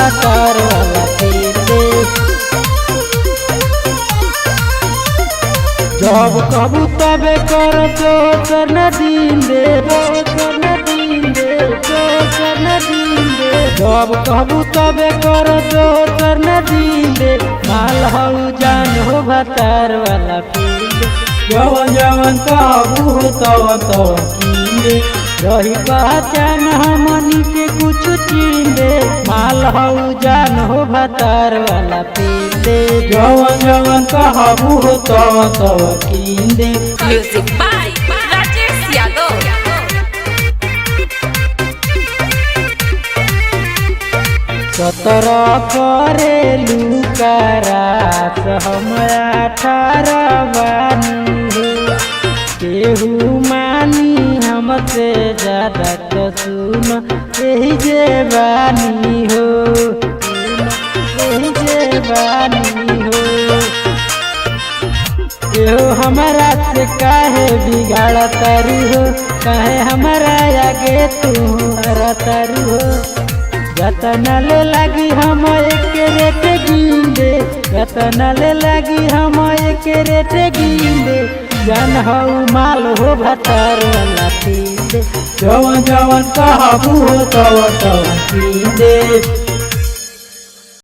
भातार वाला पीते। जब कहबू तबे कर दोसर न दिन दे, दोसर न दिन दे, दोसर न दिन दे। जब कहबू तबे कर दोसर न दिन दे, माल हऊ जान हो भातार वाला पीते। जवन जवन कहबू हो तवन तवन कीन दे, रही पहचान हमनी के कुछ चीन दे, माल हऊ जान हो भातार वाला पीते। जवन जवन कहबू हो तवन तवन कीन दे। Music by Rajesh Yadav। सतरह करेलू करास हमरा 18 बानी हो, केहू मानी हमसे ज्यादा तो सुन यही जे बानी हो, यही जे बानी हो। केहू हमारा से काहे बिगाड़ तारू हो, काहे हमारा आगे तू हरा तारू हो। जतना ले लगी हम एक रेट गिंदे, जतना ले लगी हम एक रेट गिंदे, जन हऊ माल हो भातार वाला पीते। जवन जवन कहबू हो तवन तवन कीन दे।